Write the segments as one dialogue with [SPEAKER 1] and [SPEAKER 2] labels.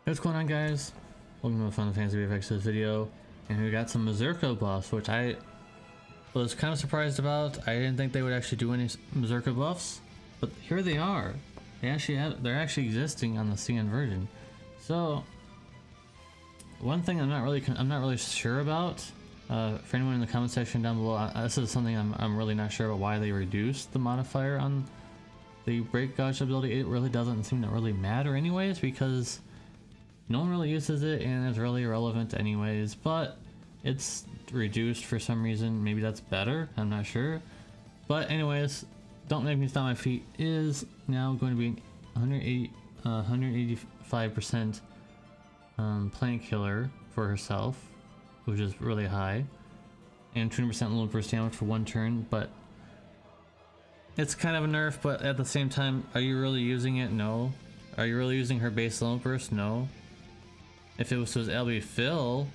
[SPEAKER 1] What's going on, guys? Welcome to the Fun Fantasy VFX's video, and we got some Mazurka buffs, which I was kind of surprised about. I didn't think they would actually do any Mazurka buffs, but here they are. They're actually existing on the CN version. So one thing I'm not really sure about. For anyone in the comment section down below, this is something I'm really not sure about, why they reduced the modifier on the break gauge ability. It really doesn't seem to really matter anyways, because no one really uses it and it's really irrelevant anyways, but it's reduced for some reason. Maybe that's better, I'm not sure. But anyways, Don't Make Me Stomp My Feet is now going to be 185% plant killer for herself, which is really high, and 200% low burst damage for one turn. But it's kind of a nerf, but at the same time, are you really using it? No. Are you really using her base low burst? No. If it was to LB fill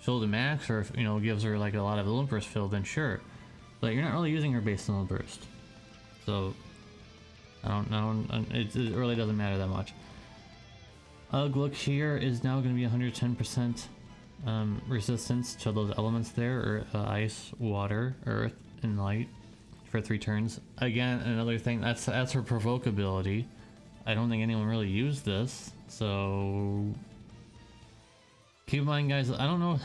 [SPEAKER 1] to max, or if, you know, gives her like a lot of low burst fill, then sure. But you're not really using her base low burst, so I don't know. It really doesn't matter that much. Look, here is now going to be 110% resistance to those elements there, or ice, water, earth, and light for 3 turns. Again, another thing, that's her provoke ability. I don't think anyone really used this, so keep in mind, guys. I don't know.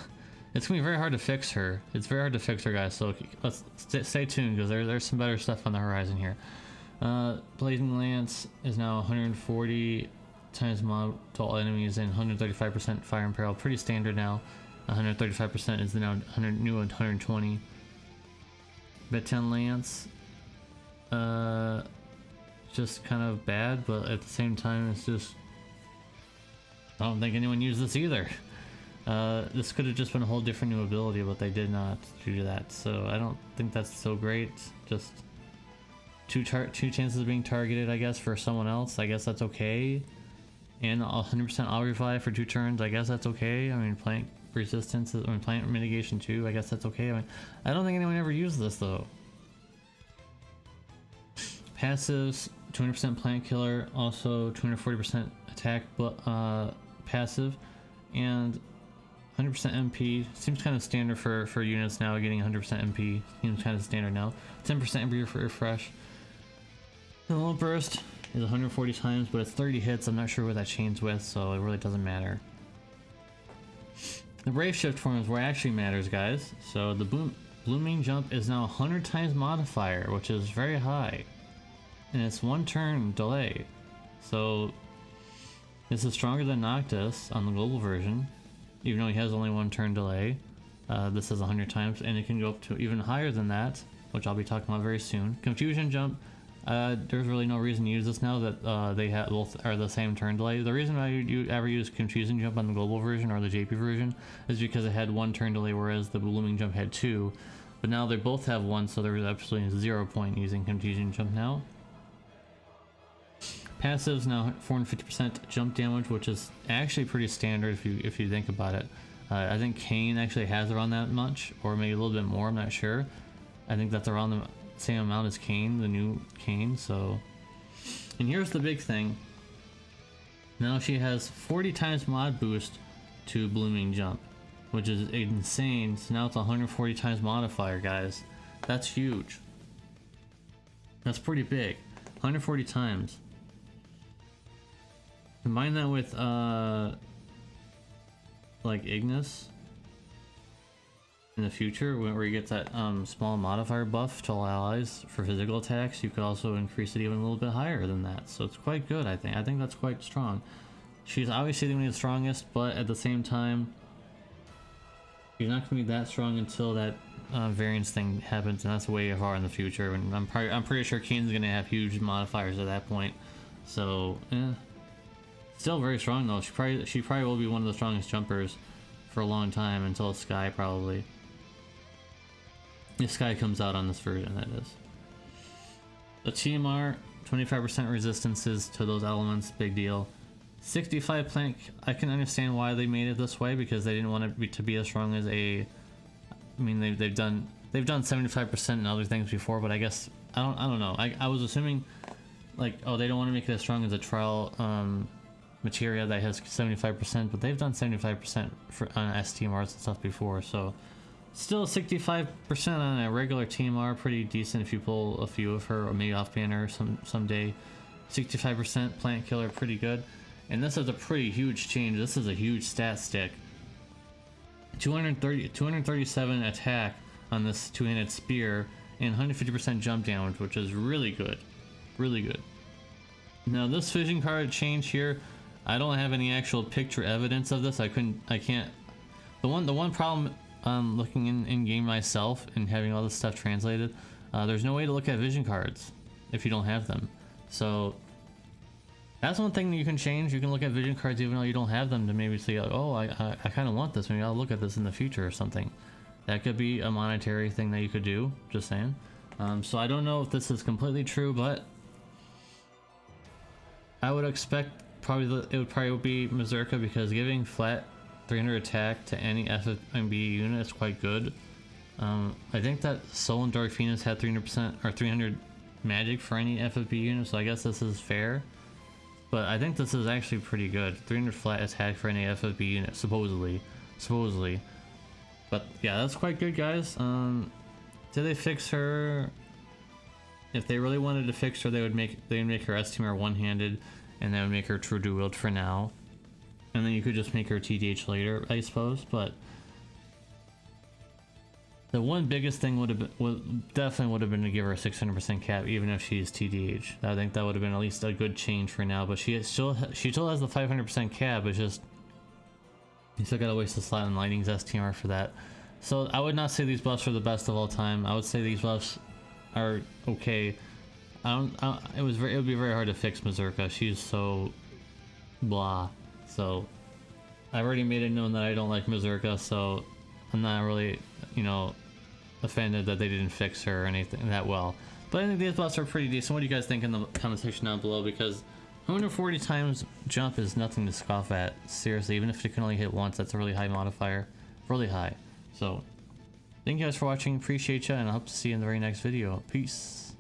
[SPEAKER 1] It's gonna be very hard to fix her. It's very hard to fix her, guys. So let's stay tuned, because there's some better stuff on the horizon here. Blazing Lance is now 140 times mod to all enemies and 135% fire and peril. Pretty standard now. 135% is the now new 120. Baton Lance, just kind of bad, but at the same time, it's just, I don't think anyone used this either. This could have just been a whole different new ability, but they did not do that, so I don't think that's so great. Just two chances of being targeted, I guess, for someone else. I guess that's okay. And 100% auto revive for 2 turns. I guess that's okay. I mean, plant resistance, plant mitigation too. I guess that's okay. I mean, I don't think anyone ever used this though. Passives: 200% plant killer, also 240% attack, but passive, and 100% MP. Seems kind of standard for units now. Getting 100% MP seems kind of standard now. 10% MP for refresh. The low burst is 140 times, but it's 30 hits. I'm not sure what that chains with, so it really doesn't matter. The Brave Shift form is where it actually matters, guys. So the Blooming Jump is now 100 times modifier, which is very high, and it's 1 turn delay. So this is stronger than Noctis on the global version, even though he has only 1 turn delay. This is 100 times, and it can go up to even higher than that, which I'll be talking about very soon. Confusion Jump. There's really no reason to use this now that they both are the same turn delay. The reason why you ever use Confusion Jump on the global version or the JP version is because it had 1 turn delay, whereas the Blooming Jump had 2. But now they both have 1, so there was absolutely 0 point using Confusion Jump now. Passives now 450% jump damage, which is actually pretty standard if you think about it. I think Kane actually has around that much, or maybe a little bit more. I'm not sure. I think that's around the same amount as Kane, the new Kane. So, and here's the big thing. Now she has 40 times mod boost to Blooming Jump, which is insane. So now it's 140 times modifier, guys. That's huge. That's pretty big. 140 times. Combine that with like Ignis in the future, where you get that small modifier buff to all allies for physical attacks. You could also increase it even a little bit higher than that, so it's quite good. I think that's quite strong. She's obviously going to be the strongest, but at the same time, she's not going to be that strong until that variance thing happens, and that's way far in the future. And I'm pretty sure Kane's going to have huge modifiers at that point. So, still very strong though. She probably will be one of the strongest jumpers for a long time, until Sky probably. If Sky comes out on this version, that is. The TMR, 25% resistances to those elements, big deal. 65 plant. I can understand why they made it this way, because they didn't want it to be as strong as a. I mean, they've done 75% and other things before, but I guess I don't know. I was assuming, like, oh, they don't want to make it as strong as a trial materia that has 75%, but they've done 75% for on STMRs and stuff before, so still 65% on a regular TMR, pretty decent if you pull a few of her, or maybe off banner someday. 65% plant killer, pretty good. And this is a pretty huge change. This is a huge stat stick. 237 attack on this two-handed spear and 150% jump damage, which is really good, really good. Now this vision card change here, I don't have any actual picture evidence of this. I can't. The one problem looking in game myself and having all this stuff translated, there's no way to look at vision cards if you don't have them. So that's one thing that you can change. You can look at vision cards even though you don't have them, to maybe say, oh, I kind of want this. Maybe I'll look at this in the future or something. That could be a monetary thing that you could do. Just saying. So I don't know if this is completely true, but I would expect it would probably be Mazurka, because giving flat 300 attack to any FFBE unit is quite good. I think that Soul and Dark Phoenix had 300% or 300 magic for any FFBE unit, so I guess this is fair. But I think this is actually pretty good. 300 flat attack for any FFBE unit, supposedly. But yeah, that's quite good, guys. Did they fix her? If they really wanted to fix her, they'd make her STMR one-handed, and that would make her true dual wield for now. And then you could just make her TDH later, I suppose. But the one biggest thing definitely would have been to give her a 600% cap, even if she's TDH. I think that would have been at least a good change for now. But she still has the 500% cap. It's just you still gotta waste the slot in Lightning's STMR for that. So I would not say these buffs are the best of all time. I would say these buffs are okay. It would be very hard to fix Mazurka. She's so blah. So I've already made it known that I don't like Mazurka, so I'm not really, you know, offended that they didn't fix her or anything that well. But I think these buffs are pretty decent. What do you guys think in the comment section down below? Because 140 times jump is nothing to scoff at. Seriously, even if you can only hit once, that's a really high modifier. Really high. So thank you guys for watching. Appreciate you, and I hope to see you in the very next video. Peace.